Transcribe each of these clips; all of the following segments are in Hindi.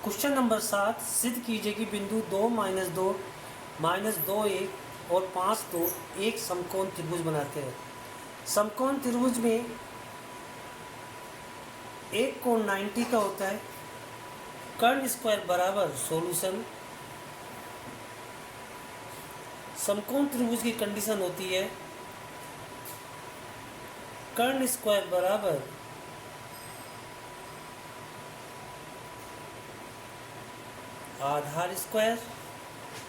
क्वेश्चन नंबर 7 सिद्ध कीजिए कि बिंदु 2 माइनस 2 माइनस 2 1 और 5 2 एक समकोण त्रिभुज बनाते हैं। समकोण त्रिभुज में एक कोण 90 का होता है। कर्ण स्क्वायर बराबर सॉल्यूशन। समकोण त्रिभुज की कंडीशन होती है कर्ण स्क्वायर बराबर आधार स्क्वायर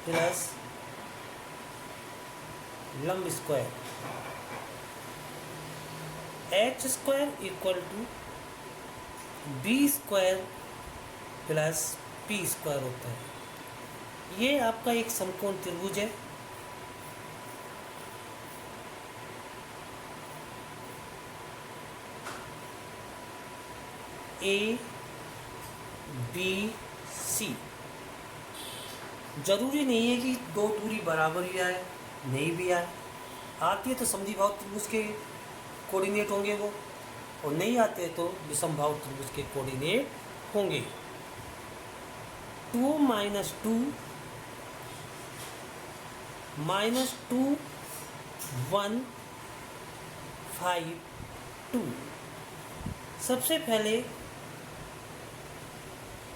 प्लस लंब square. H square equal to B square plus P square होता है। ये आपका एक समकोण त्रिभुज है। A B C. जरूरी नहीं है कि दो दूरी बराबर ही आए, नहीं भी आए। आती है तो समद्विबाहु त्रिभुज के कोऑर्डिनेट होंगे वो, और नहीं आते तो विषमबाहु त्रिभुज के कोऑर्डिनेट होंगे। 2 माइनस 2 माइनस 2 1 5 2। सबसे पहले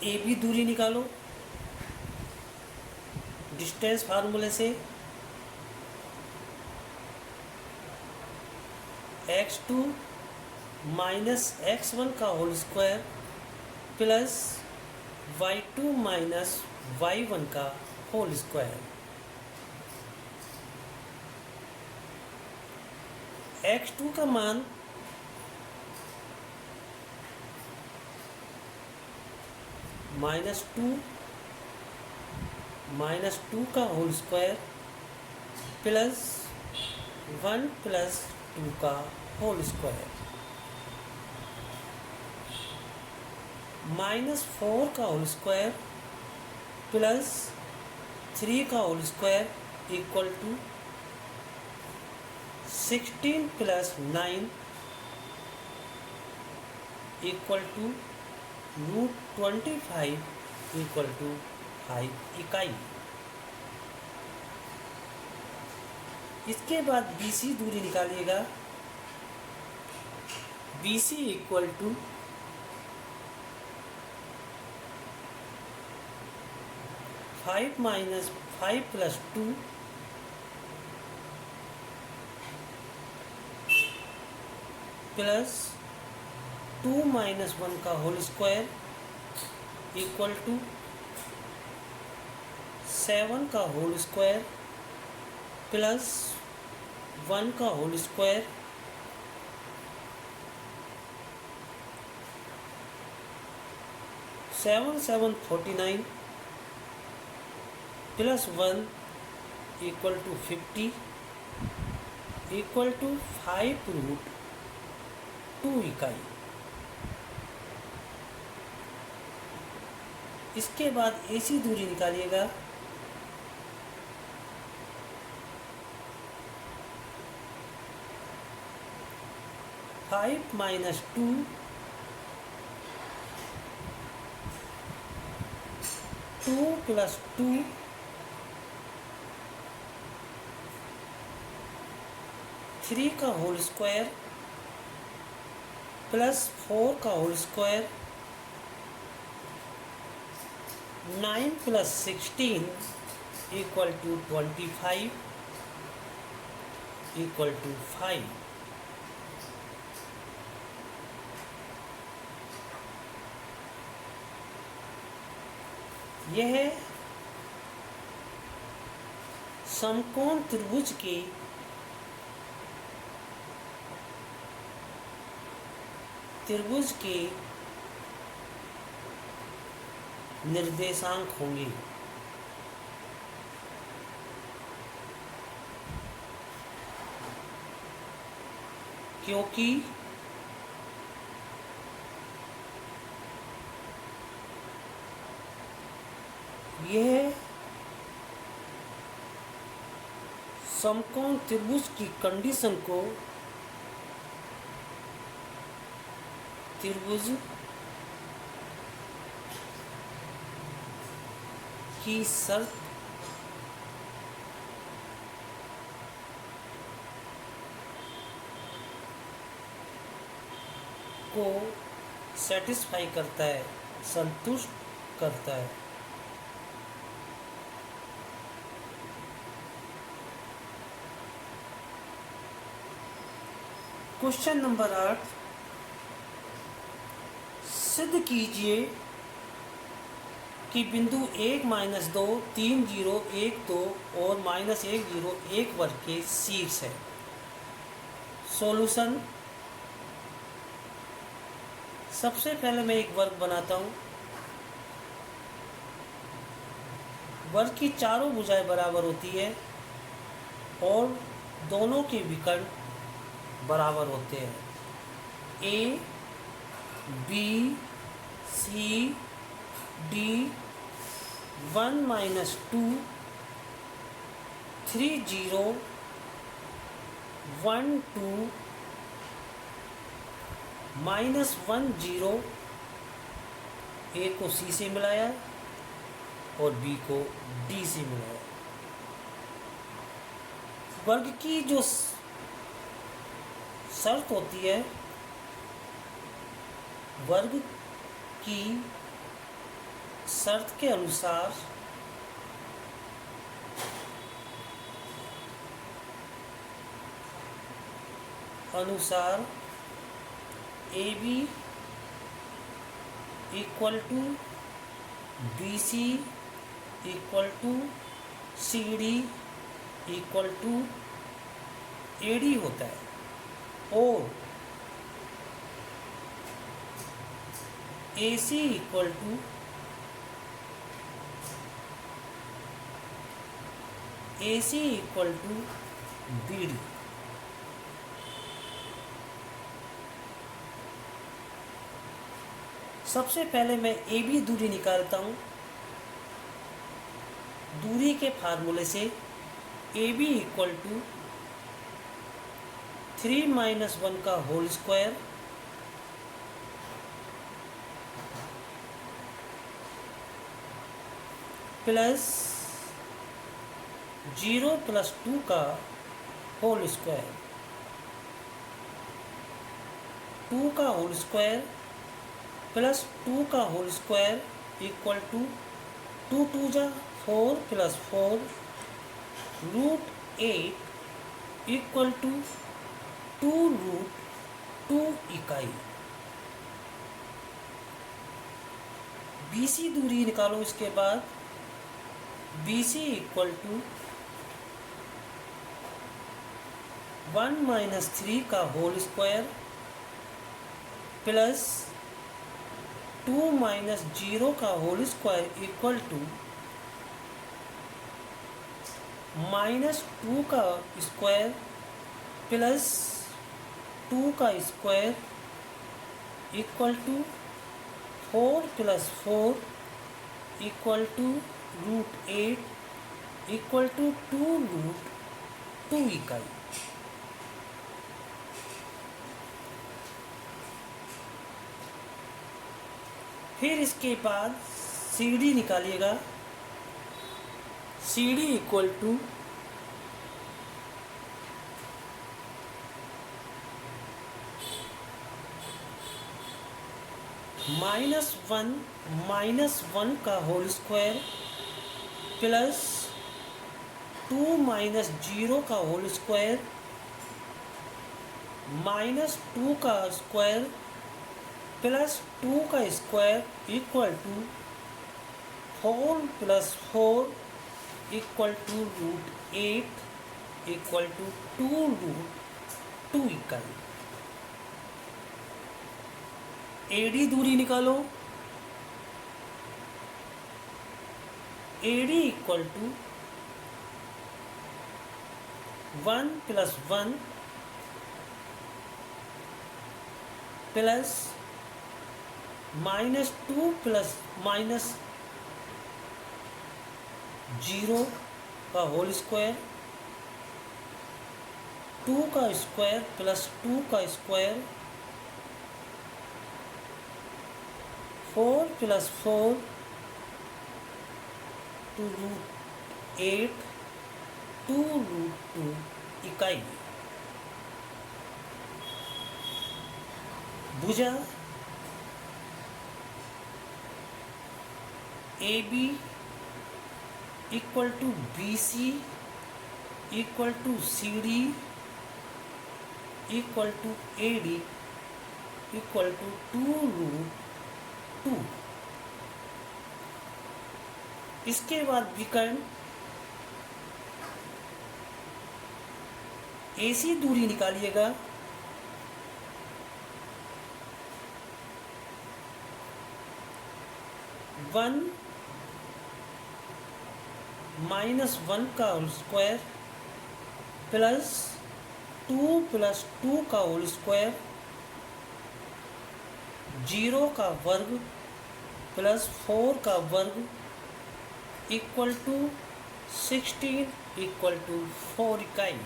ए बी दूरी निकालो डिस्टेंस फार्मूले से। x2 माइनस x1 का whole square plus y2 minus y1 का होल स्क्वायर। x2 का मान माइनस टू का होल स्क्वायर प्लस 1 प्लस 2 का होल स्क्वायर। -4 का होल स्क्वायर प्लस 3 का whole square equal to 16 plus 9 equal to √25 equal to 5 इकाई। इसके बाद BC दूरी निकालिएगा। BC equal to 5 minus 5 plus 2 plus 2 minus 1 का होल स्क्वायर इक्वल टू 7 का होल स्क्वायर प्लस 1 का whole square. Seven 49 plus 1 equal to 50 equal to 5√2 इकाई। इसके बाद AC दूरी निकालिएगा। फाइव माइनस 2 2 प्लस 2 3 का होल स्क्वायर प्लस 4 का whole square 9 plus 16 equal to 25 equal to 5। यह समकोण त्रिभुज के निर्देशांक होंगे। क्योंकि यह समकोण त्रिभुज की कंडीशन को त्रिभुज की शर्त को सेटिस्फाई करता है, संतुष्ट करता है। क्वेश्चन नंबर 8, सिद्ध कीजिए कि बिंदु 1 -2 3 0 1 2 और -1 0 1 वर्ग के शीर्ष है। सॉल्यूशन, सबसे पहले मैं एक वर्ग बनाता हूँ। वर्ग की चारों भुजाएं बराबर होती है और दोनों के विकर्ण बराबर होते हैं। ए बी सी डी 1 -2 3 0 1 2 -1 0, ए को सी से मिलाया और बी को डी से मिलाया। वर्ग की जो शर्त होती है, वर्ग की शर्त के अनुसार A B equal to B C equal to C D equal to A D होता है और A C equal to B D. सबसे पहले मैं ए बी दूरी निकालता हूँ। दूरी के फार्मूले से ए बी इक्वल टू 3 - 1 का होल स्क्वायर प्लस 0 + 2 का होल स्क्वायर, 2 का होल स्क्वायर प्लस 2 का होल स्क्वायर इक्वल टू 2 2 जा 4 + 4 √8 इक्वल टू 2√2 इकाई। BC दूरी निकालो। इसके बाद BC इक्वल टू 1 - 3 का होल स्क्वायर प्लस 2 - 0 का होल स्क्वायर इक्वल टू -2 का स्क्वायर प्लस 2 का square equal to 4 + 4 equal to √8 equal to 2√2 इकाई। फिर इसके बाद सी डी निकालिएगा। सी डी इक्वल टू -1 का होल स्क्वायर प्लस 2 - 0 का होल स्क्वायर -2 का स्क्वायर प्लस 2 का square equal to 4 + 4 equal to √8 equal to 2√2 इकाई। एडी दूरी निकालो। AD equal to 1 + 1 plus -2 plus -0 का होल स्क्वायर, 2 का स्क्वायर प्लस 2 का square 4 + 4 to root 8 two root 2 इकाई। भुजा A B equal to B C equal to C D equal to A D equal to 2 root 2। इसके बाद विकर्ण AC दूरी निकालिएगा। वन माइनस 1 का होल स्क्वायर प्लस 2 प्लस 2 का होल स्क्वायर, 0 का वर्ग प्लस 4 का वर्ग इक्वल टू 16 इक्वल टू 4 इकाई।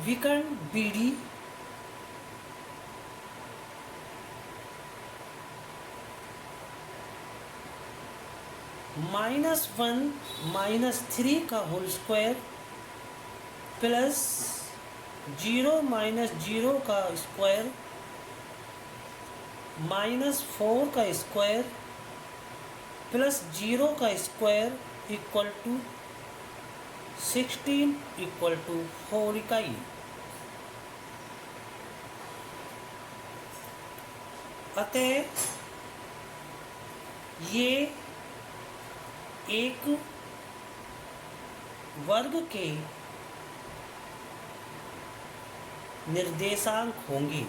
विकर्ण BD -1 -3 का होल स्क्वायर प्लस 0 -0 का स्क्वायर -4 का स्क्वायर प्लस 0 का square equal to 16 equal to 4 इकाई। अतः ये एक वर्ग के निर्देशांक होंगे।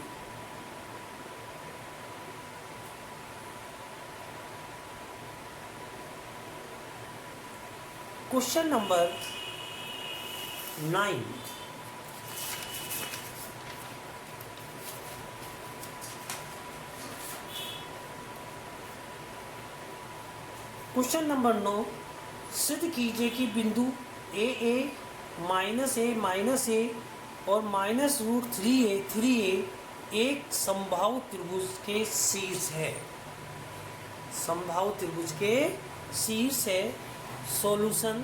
Question number 9। क्वेश्चन नंबर 9, सिद्ध कीजिए कि बिंदु ए माइनस ए और -√3a एक समबाहु त्रिभुज के शीर्ष है। समबाहु त्रिभुज के शीर्ष है। सॉल्यूशन,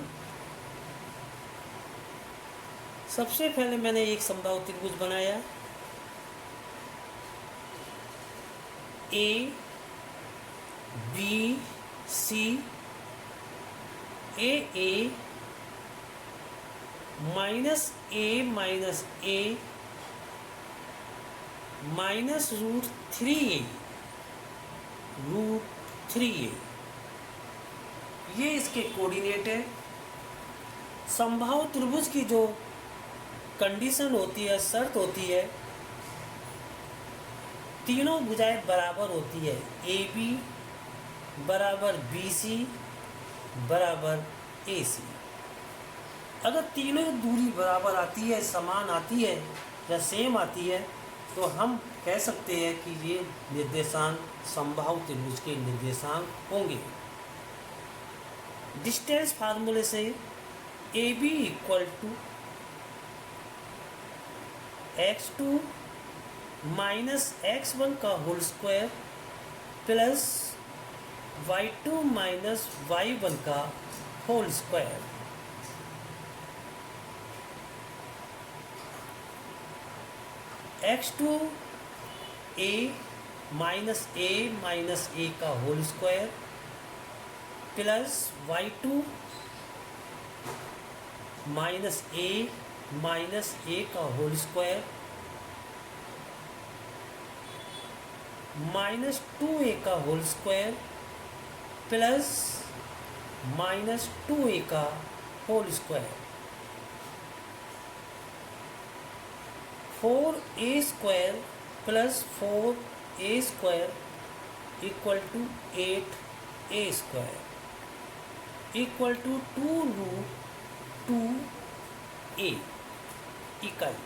सबसे पहले मैंने एक समबाहु त्रिभुज बनाया। ए बी सी ए माइनस ए √3a ये इसके कोऑर्डिनेट है। समबाहु त्रिभुज की जो कंडीशन होती है, शर्त होती है, तीनों भुजाएं बराबर होती है। AB बराबर BC बराबर AC। अगर तीनों दूरी बराबर आती है, समान आती है या सेम आती है, तो हम कह सकते हैं कि ये निर्देशांक समबाहु त्रिभुज के निर्देशांक होंगे। डिस्टेंस फार्मूले से AB equal to x2 minus x1 का whole square plus y2 minus y1 का whole square. x2 a minus a का whole square plus y2 minus a का होल स्क्वायर -2a का होल स्क्वायर प्लस -2a का whole square. 4a square plus 4a square equal to 8a square equal to 2√2a इकाई।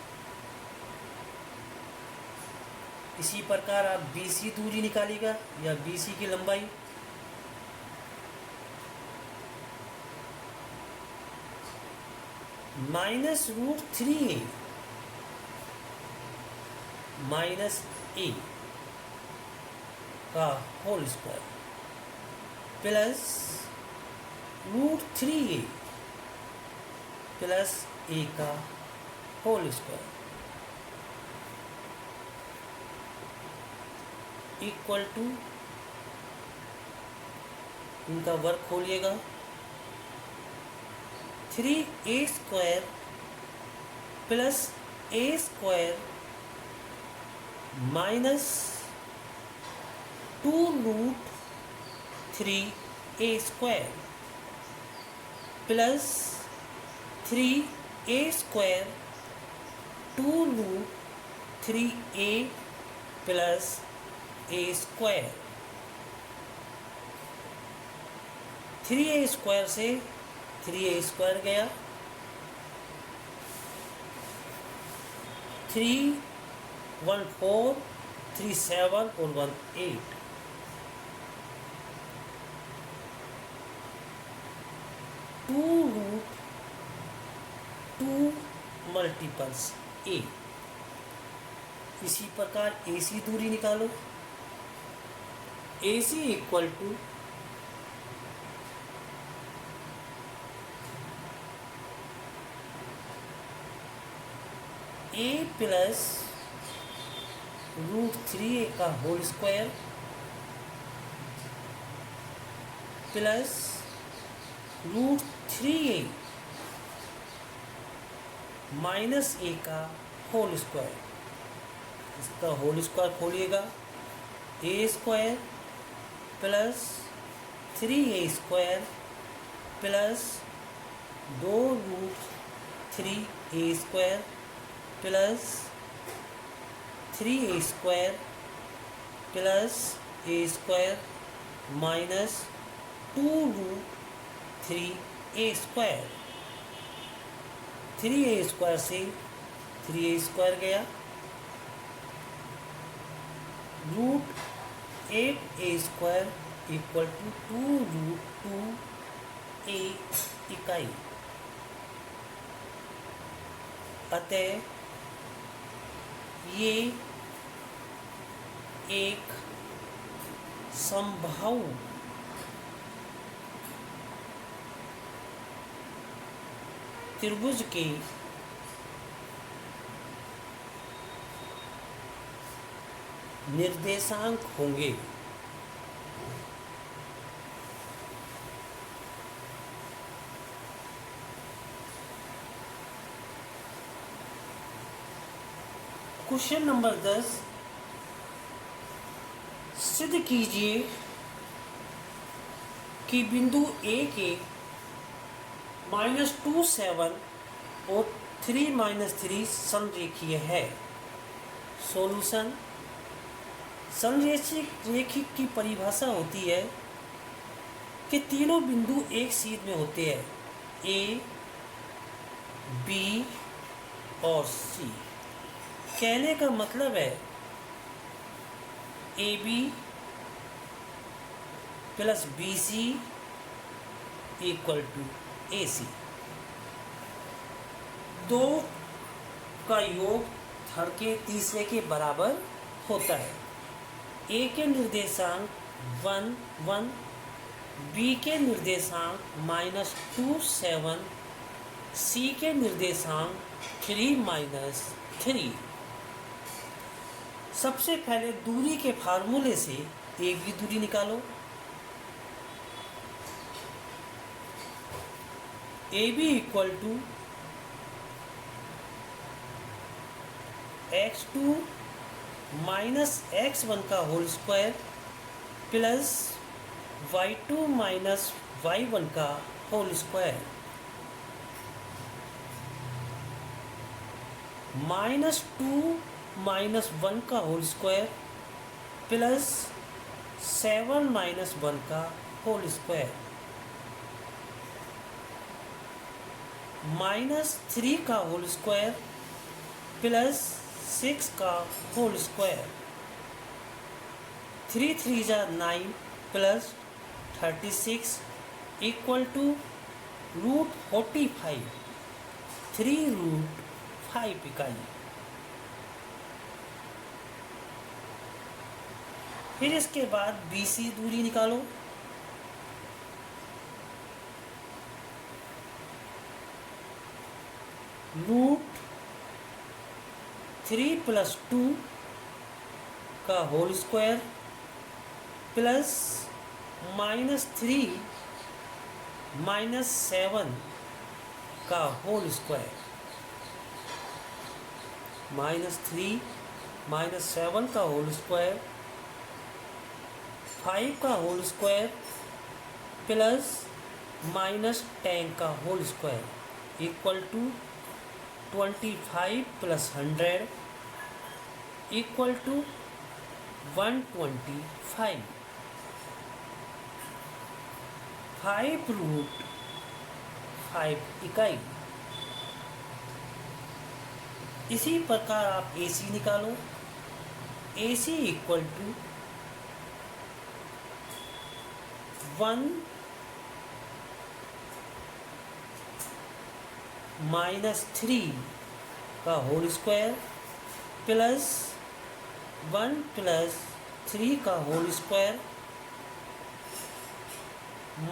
इसी प्रकार आप BC दूरी निकालिएगा या BC की लंबाई। -√3a माइनस a का whole square plus √3a plus a का होल स्क्वायर इक्वल टू, इनका वर्ग खोलिएगा, 3a² plus a² minus 2√3a² plus 3a² 2√3a plus a², 3a² से 3a² गया, 3 1 4 3 7 और 1 8, 2√2 मल्टीपल्स a। इसी प्रकार AC दूरी निकालो, AC equal to a plus √3a का whole square plus √3a minus a का होल स्क्वायर। इसका होल स्क्वायर खोलिएगा, a² plus 3a² plus 2√3a² plus 3a² plus a² minus 2√3a², 3a² से 3a² गया, √8a² इक्वल टू 2√2a इकाई। अतः ये एक समबाहु त्रिभुज के निर्देशांक होंगे। क्वेश्चन नंबर 10, सिद्ध कीजिए कि बिंदु A के -2 7 और 3 -3 संरेखीय है। सॉल्यूशन, संरेखिक की परिभाषा होती है कि तीनों बिंदु एक सीध में होते हैं, A, B और C। कहने का मतलब है AB plus BC equal to AC। दो का योग हर के तीसरे के बराबर होता है। A के निर्देशांक 1 1, B के निर्देशांक -2 7, C के निर्देशांक 3 -3। सबसे पहले दूरी के फार्मूले से AB दूरी निकालो। AB equal to x2 minus x1 का whole square plus y2 minus y1 का होल स्क्वायर, -2 -1 का होल स्क्वायर प्लस 7 -1 का होल स्क्वायर, -3 का होल स्क्वायर प्लस 6 का whole square, 3 3 9 plus 36 equal to √45, 3√5 इकाई। फिर इसके बाद BC दूरी निकालो। रूट 3 प्लस 2 का होल स्क्वायर प्लस -3 -7 का होल स्क्वायर, -3 -7 का होल स्क्वायर, 5 का होल स्क्वायर प्लस -10 का whole square equal to 25 plus 100 equal to 125। 5 root 5 इकाई। इसी प्रकार आप AC निकालो। AC इक्वल टू 1 -3 का होल स्क्वायर प्लस 1 प्लस 3 का होल स्क्वायर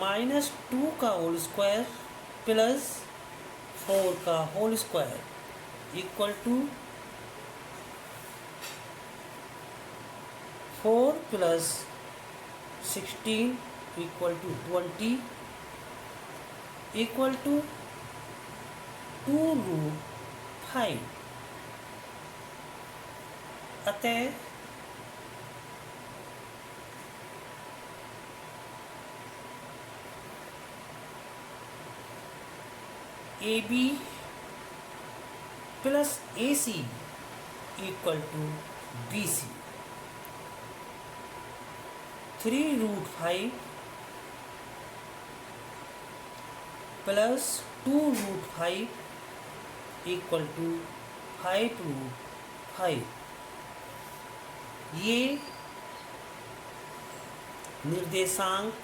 -2 का होल स्क्वायर प्लस 4 का whole square equal to 4 plus 16 equal to 20 equal to 2 root 5। अतः AB plus AC equal to BC। 3 root 5 plus 2 root 5 equal to 5 root 5। ये निर्देशांक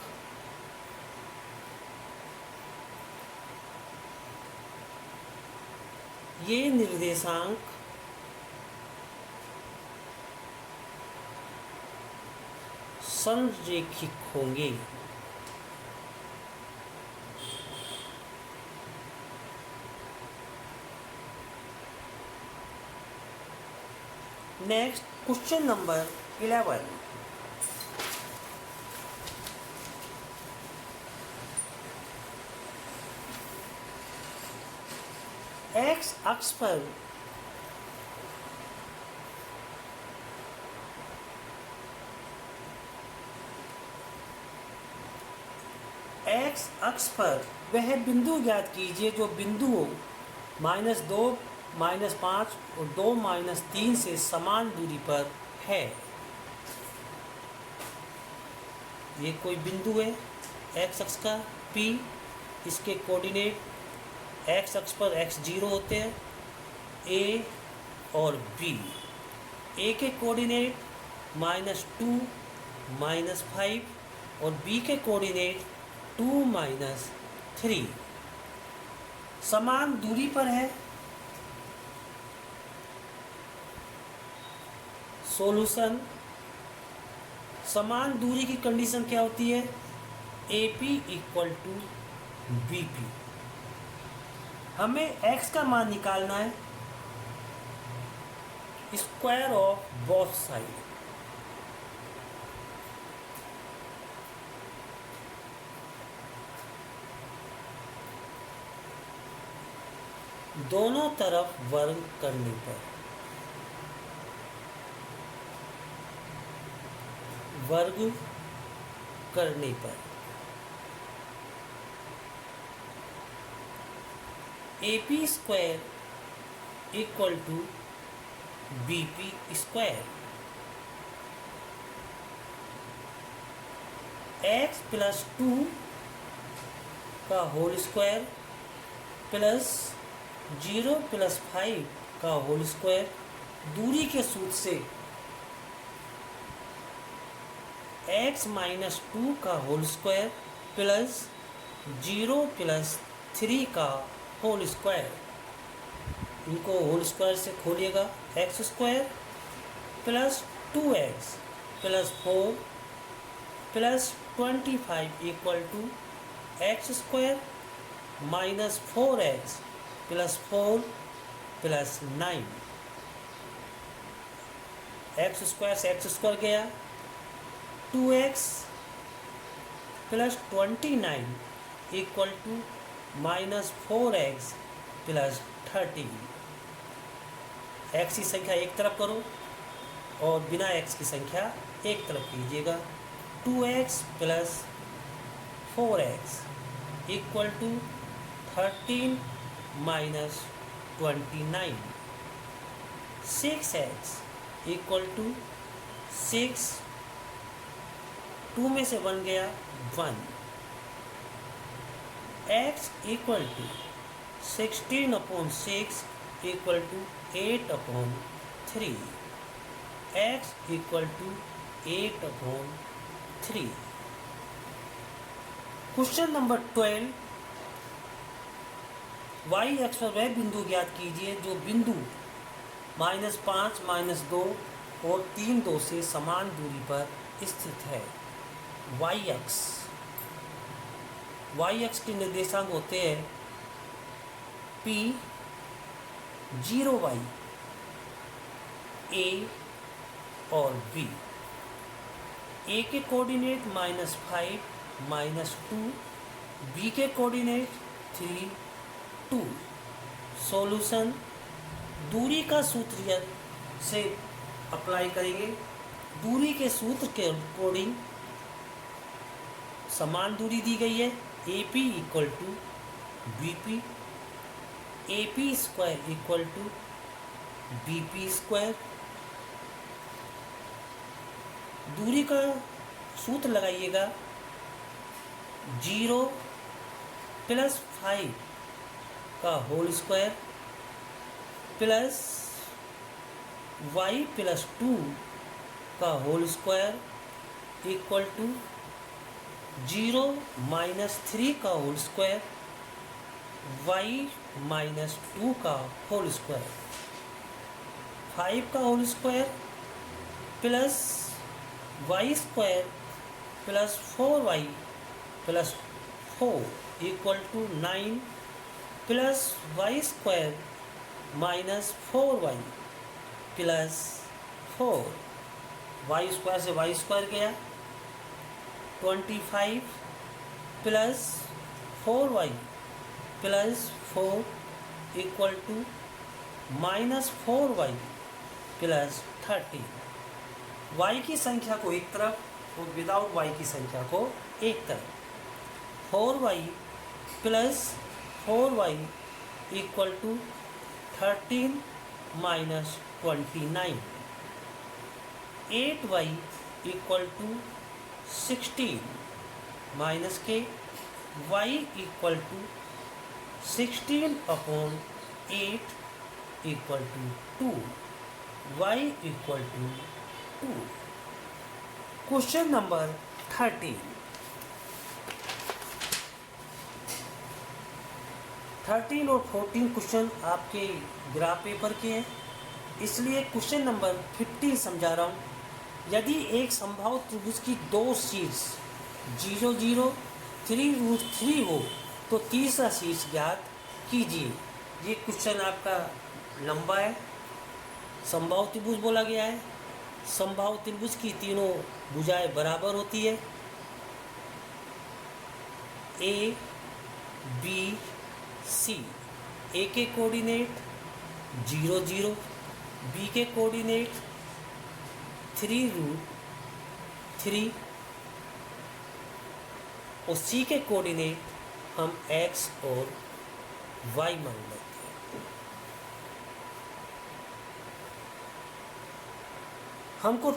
संरेखिक होंगे। Next question number 11। एक्स अक्ष पर वह बिंदु ज्ञात कीजिए जो बिंदुओं -2 -5 और 2 -3 से समान दूरी पर है। ये कोई बिंदु है एक्स अक्ष का P। इसके कोऑर्डिनेट एक्स अक्ष पर x0 होते हैं, A और B। A के कोऑर्डिनेट -2 -5 और B के कोऑर्डिनेट 2 -3 समान दूरी पर है। सॉल्यूशन। समान दूरी की कंडीशन क्या होती है? AP equal to BP। हमें x का मान निकालना है, स्क्वायर ऑफ बोथ साइड। दोनों तरफ वर्ग करने पर AP square equal to BP square. x plus 2 का होल स्क्वायर प्लस 0 प्लस 5 का होल स्क्वायर। दूरी के सूत्र से x माइनस 2 का होल स्क्वायर प्लस 0 प्लस 3 का होल स्क्वायर। इनको होल स्क्वायर से खोलिएगा। X square plus 2x plus 4 plus 25 equal to x square minus 4x plus 4 plus 9, x square से एक्स स्क्वायर गया, 2x plus 29 equal to minus 4x plus 13। X की संख्या एक तरफ करो और बिना एक्स की संख्या एक तरफ कीजिएगा। 2x plus 4x equal to 13 minus 29। 6x equal to 6, 2 में से 1 गया 1। x equal to 16/6 equal to 8/3। x equal to 8/3। Question number 12, y अक्ष पर वह बिंदु ज्ञात कीजिए जो बिंदु -5, -2 और 3, 2 से समान दूरी पर स्थित है। y अक्ष के निर्देशांक होते हैं P, 0y, A और B। A के कोऑर्डिनेट -5, -2, B के कोऑर्डिनेट 3, 2। सॉल्यूशन दूरी का सूत्र से अप्लाई करेंगे। दूरी के सूत्र के अकॉर्डिंग समान दूरी दी गई है, AP equal to BP, AP square equal to BP square. दूरी का सूत्र लगाइएगा, 0 प्लस 5 का whole square plus y plus 2 का whole square equal to 0 minus 3 का होल स्क्वायर, y माइनस 2 का होल स्क्वायर, 5 का whole square plus y square plus 4y plus 4 equal to 9 plus y square minus 4y plus 4। y square से y स्क्वायर गया, 25 plus 4y plus 4 equal to minus 4y plus 30। y की संख्या को एक तरफ और विदाउट y की संख्या को एक तरफ। 4y plus 4y equal to 13 minus 29। 8y equal to 16 minus के y equal to 16/8 equal to 2, y equal to 2। Question number 13 और 14 क्वेश्चन आपके ग्राफ पेपर के हैं, इसलिए क्वेश्चन नंबर 15 समझा रहा हूँ। यदि एक संभावित त्रिभुज की दो शीर्ष 0, 0, 3√3 हो तो तीसरा शीर्ष ज्ञात कीजिए। ये क्वेश्चन आपका लंबा है। संभावित त्रिभुज बोला गया है। संभावित त्रिभुज की तीनों भुजाएं बराबर होती है। A, B, C। A के कोऑर्डिनेट 0, 0, B के कोऑर्डिनेट 3√3 और C के कोऑर्डिनेट हम X और Y मान लेते हैं। हमको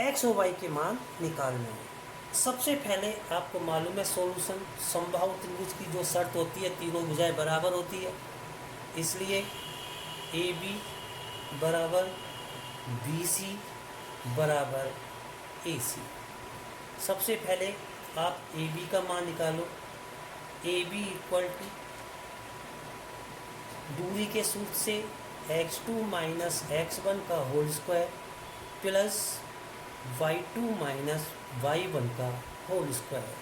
X और Y के मान निकालने हैं। सबसे पहले आपको मालूम है सॉल्यूशन, संभावित त्रिभुज की जो शर्त होती है तीनों भुजाएं बराबर होती है, इसलिए AB बराबर BC बराबर AC। सबसे पहले आप AB का मान निकालो। AB इक्वल टू दूरी के सूत्र से x2 माइनस x1 का whole square plus y2 minus y1 का होल स्क्वायर।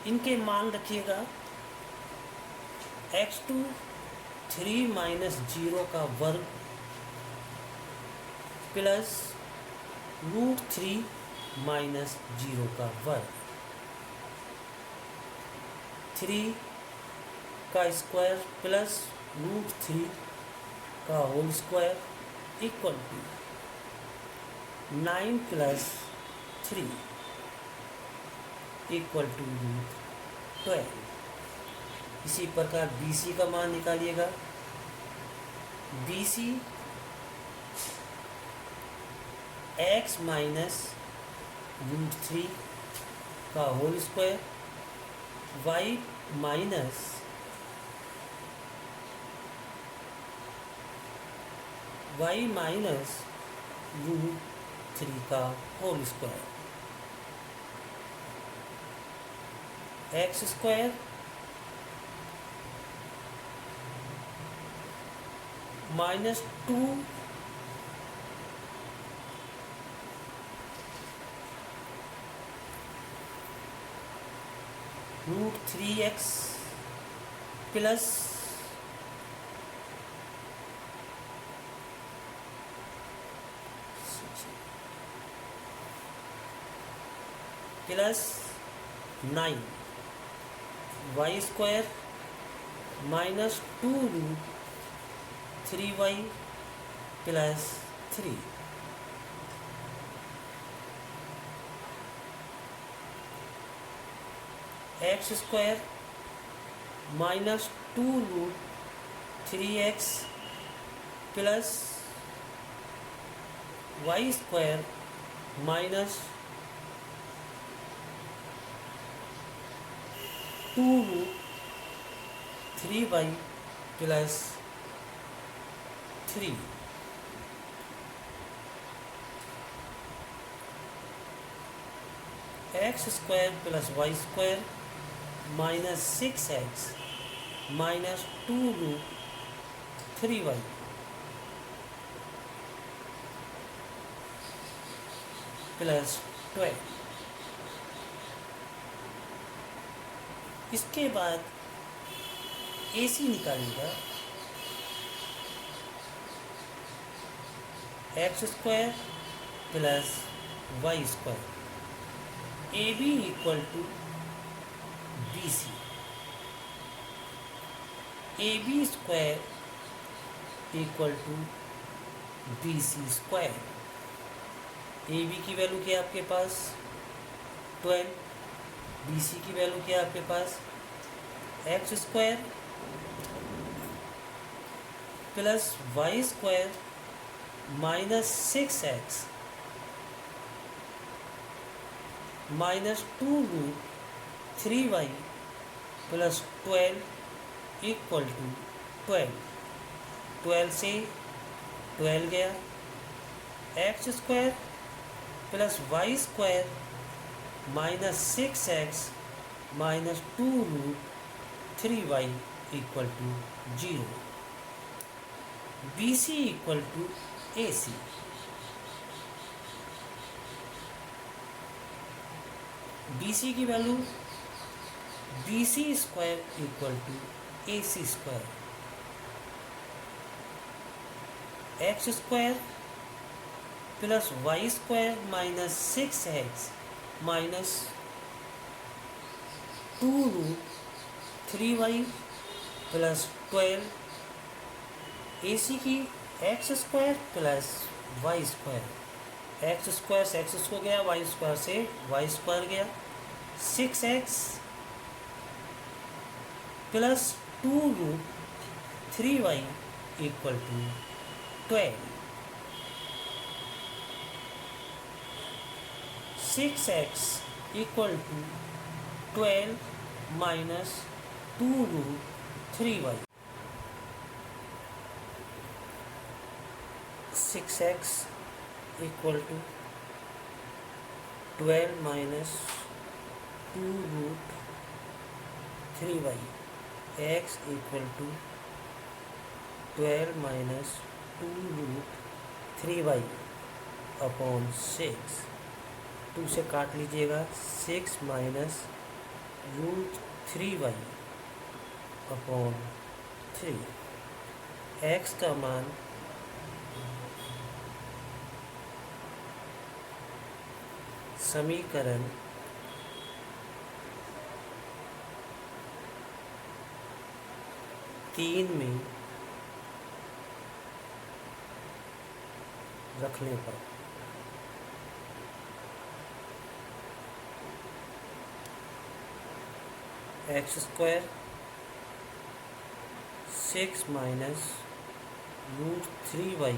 इनके मान रखिएगा। x2 3 माइनस 0 का वर्ग प्लस √3 माइनस 0 का वर्ग, 3 का स्क्वायर प्लस √3 का whole square equal to 9 plus 3 equal to √12। इसी प्रकार BC का मान निकालिएगा। BC x माइनस √3 का होल स्क्वायर y माइनस √3 का whole square, x square minus 2 √3x plus plus 9 y square minus 2√3y plus 3, x square minus 2√3x plus y square minus 2√3y plus 3, x square plus y square minus 6x minus 2√3y plus 12। इसके बाद AC निकालिएगा। X square plus y square, AB equal to BC, AB square equal to BC square. AB की वैल्यू क्या है आपके पास 12, BC की वैल्यू क्या है आपके पास x square plus y square minus 6x minus 2√3y plus 12 equal to 12। 12 से 12 गया, x square plus y square minus 6x minus 2√3y equal to 0। BC equal to AC, BC की value BC square equal to AC square, x square plus y square minus 6x minus 2√3y plus 12। AC की x square plus y square, x square से एक्स स्क्वायर गया, वाई स्क्वायर से वाई स्क्वायर गया, 6x plus 2√3y equal to 12। 6x equal to 12 minus 2√3y, 6x equal to 12 minus 2√3y, x equal to 12 minus 2√3y upon 6, 2 से काट लीजिएगा, 6 माइनस √3y अपॉन 3, x का मान समीकरण तीन में रखने पर x square 6 minus root 3y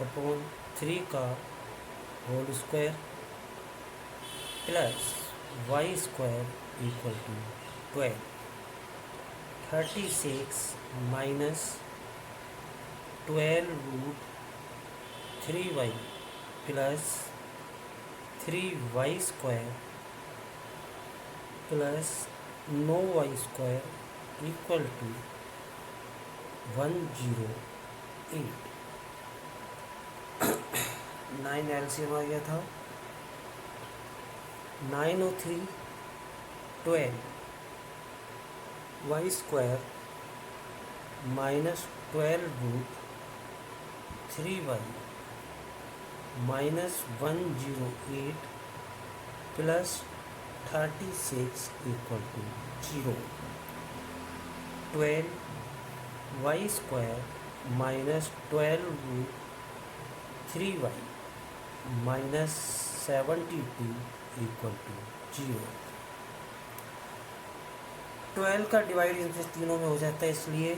upon 3 का whole square plus y square equal to 12। 36 minus 12 root 3y plus 3y square plus 9y square equal to 108। 9 LCM आ गया था। 9 और 3 12 y square minus 12 root 3y minus 108 plus 36 equal to 0। 12 y square minus 12 root 3y minus 72 equal to 0। 12 का डिवाइड इनसे तीनों में हो जाता है, इसलिए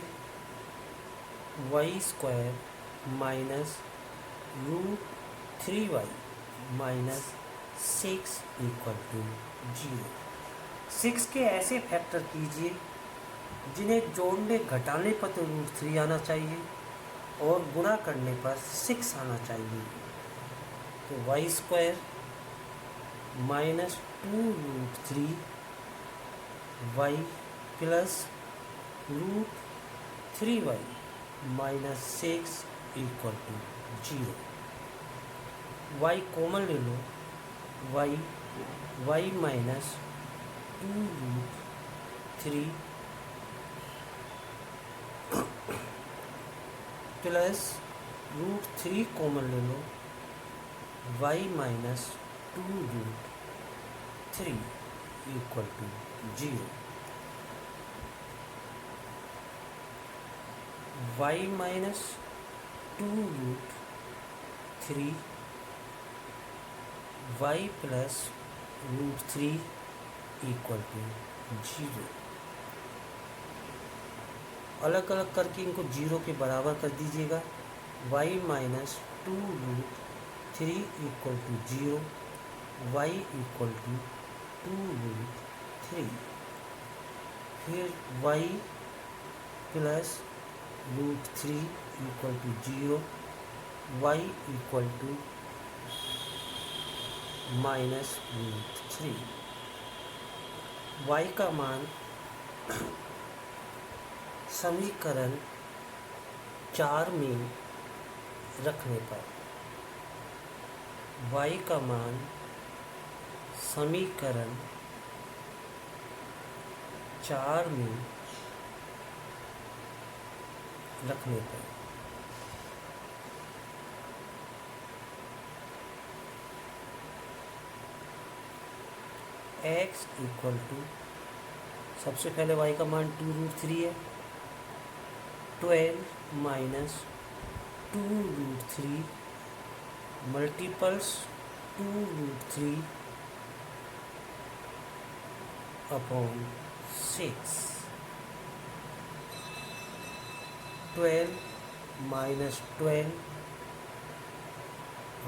y square minus root 3y minus 6 equal to 0। 6 के ऐसे फैक्टर कीजिए जिन्हें जोड़ने घटाने पर तो रूट 3 आना चाहिए और गुणा करने पर 6 आना चाहिए। तो y square minus 2 root 3 y plus root 3y minus 6 equal to 0। Y common ले लो, y minus 2 root 3 plus root 3 common ले लो, y minus 2 root 3 equal to 0। Y minus 2 root 3 y plus root 3 equal to 0। अलग अलग करके इनको 0 के बराबर कर दीजिएगा। Y minus 2 root 3 equal to 0, y equal to 2 root 3, फिर y plus root 3 equal to 0, y equal to minus root 3। Y का मान समीकरण 4 में रखने पर वाई का मान समीकरण 4 में रखने पर x इक्वल टू, सबसे पहले y का मान 2 रूट 3 है, 12 minus 2 root 3 multiples 2 root 3 upon 6। 12 minus 12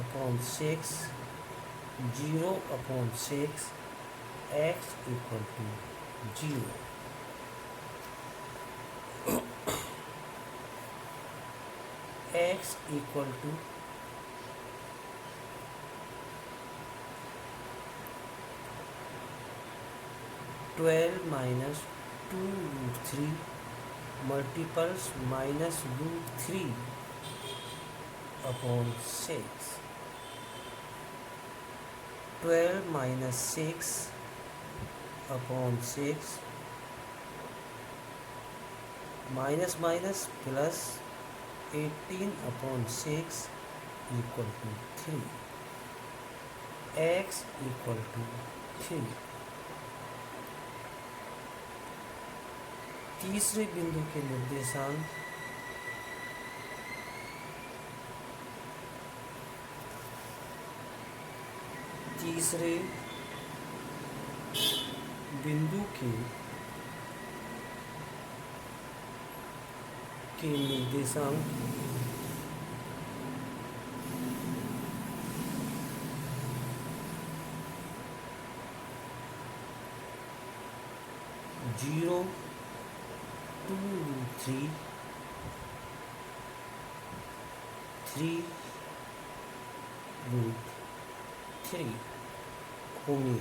upon 6, 0 upon 6, x equal to 0। x equal to 12 minus 2 root 3 multiples minus root 3 upon 6। 12 minus 6 upon 6, minus minus plus 18/6 equal to 3, x equal to 3। तीसरे बिंदु के निर्देशांक तीसरे बिंदु के निर्देशांक 0, 2√3, 3√3 होंगे।